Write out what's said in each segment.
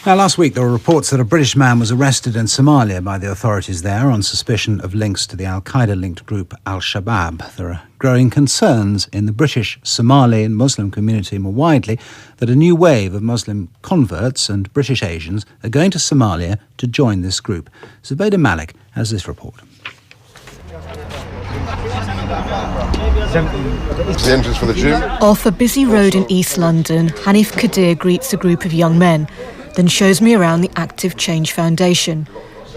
Now, last week there were reports that a British man was arrested in Somalia by the authorities there on suspicion of links to the Al-Qaeda-linked group Alshabab. There are growing concerns in the British Somali and Muslim community more widely that a new wave of Muslim converts and British Asians are going to Somalia to join this group. Zubeida Malik has this report. The entrance for the gym. Off a busy road in East London, Hanif Kadir greets a group of young men, then shows me around the Active Change Foundation,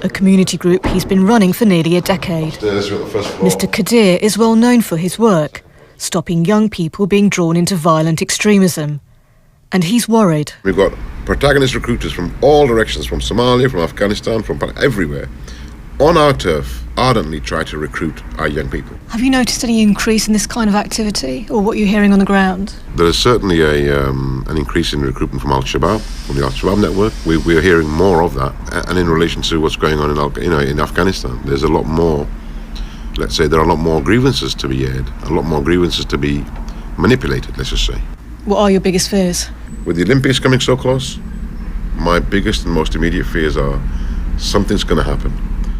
a community group he's been running for nearly a decade. Mr. Kadir is well known for his work, stopping young people being drawn into violent extremism. And he's worried. We've got protagonist recruiters from all directions, from Somalia, from Afghanistan, from everywhere, on our turf, ardently try to recruit our young people. Have you noticed any increase in this kind of activity, or what you're hearing on the ground? There is certainly an increase in recruitment from Alshabab, from the Alshabab network. We're hearing more of that, and in relation to what's going on in Afghanistan, there's a lot more. Let's say there are a lot more grievances to be aired, a lot more grievances to be manipulated. Let's just say. What are your biggest fears? With the Olympics coming so close, my biggest and most immediate fears are something's going to happen.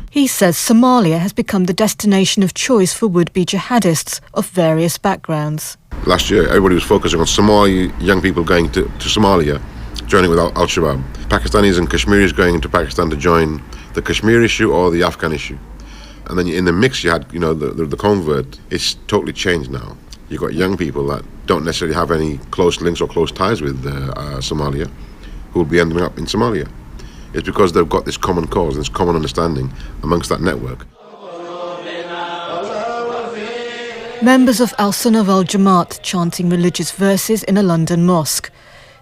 He says Somalia has become the destination of choice for would-be jihadists of various backgrounds. Last year, everybody was focusing on Somali young people going to Somalia, joining with Al-Shabaab. Pakistanis and Kashmiris going into Pakistan to join the Kashmir issue or the Afghan issue. And then in the mix, you had, the convert. It's totally changed now. You've got young people that don't necessarily have any close links or close ties with Somalia, who will be ending up in Somalia. It's because they've got this common cause, this common understanding amongst that network. Members of Al-Sunnah wal-Jamaat chanting religious verses in a London mosque.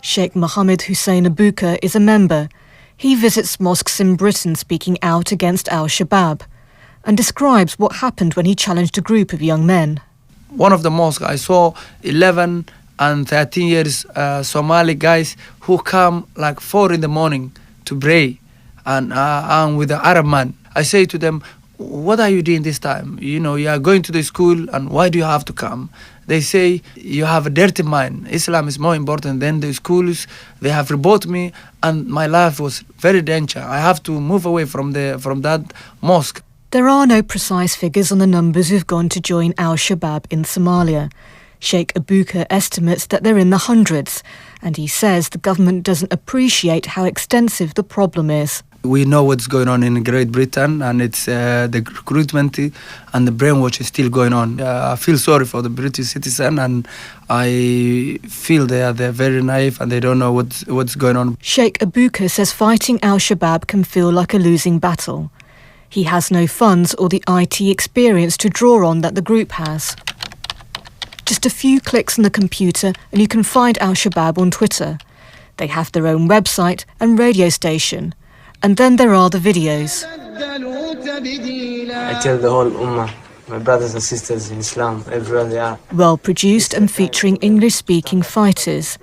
Sheikh Mohammed Hussein Abuka is a member. He visits mosques in Britain speaking out against Al-Shabaab and describes what happened when he challenged a group of young men. One of the mosques, I saw 11 and 13 years Somali guys who come like 4 in the morning to pray, and with the Arab man. I say to them, what are you doing this time? You are going to the school, and why do you have to come? They say, you have a dirty mind. Islam is more important than the schools. They have reported me, and my life was very danger. I have to move away from that mosque. There are no precise figures on the numbers who've gone to join Al-Shabaab in Somalia. Sheikh Abuka estimates that they're in the hundreds, and he says the government doesn't appreciate how extensive the problem is. We know what's going on in Great Britain, and it's the recruitment and the brainwash is still going on. I feel sorry for the British citizen, and I feel they're very naive and they don't know what's going on. Sheikh Abuka says fighting Al-Shabaab can feel like a losing battle. He has no funds or the IT experience to draw on that the group has. Just a few clicks on the computer and you can find Al-Shabaab on Twitter. They have their own website and radio station. And then there are the videos. I tell the whole Ummah, my brothers and sisters in Islam, everywhere they are. Well produced and featuring English-speaking fighters.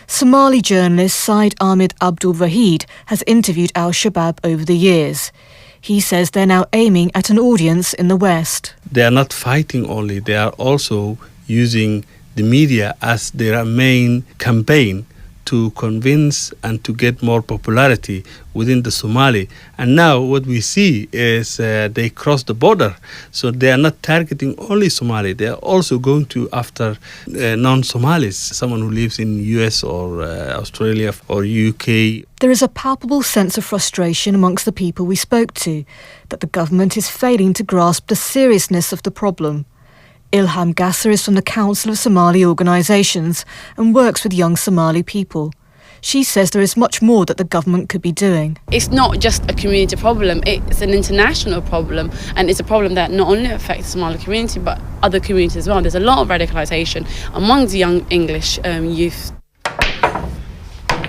Somali journalist Said Ahmed Abdul Wahid has interviewed Al-Shabaab over the years. He says they're now aiming at an audience in the West. They are not fighting only, they are also using the media as their main campaign to convince and to get more popularity within the Somali. And now what we see is they cross the border. So they are not targeting only Somali, they are also going after non-Somalis, someone who lives in US or Australia or UK. There is a palpable sense of frustration amongst the people we spoke to, that the government is failing to grasp the seriousness of the problem. Ilham Gasser is from the Council of Somali Organisations and works with young Somali people. She says there is much more that the government could be doing. It's not just a community problem, it's an international problem, and it's a problem that not only affects the Somali community but other communities as well. There's a lot of radicalisation amongst young English youth.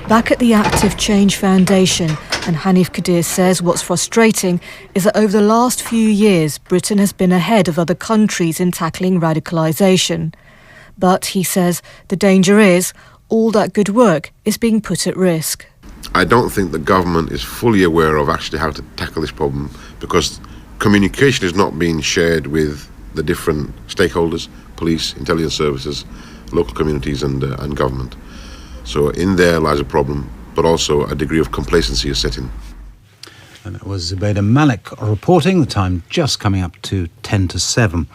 Back at the Active Change Foundation, and Hanif Kadir says what's frustrating is that over the last few years, Britain has been ahead of other countries in tackling radicalisation. But, he says, the danger is all that good work is being put at risk. I don't think the government is fully aware of actually how to tackle this problem because communication is not being shared with the different stakeholders, police, intelligence services, local communities and government. So in there lies a problem, but also a degree of complacency is set in. And it was Zubeida Malik reporting. The time just coming up to 10 to 7.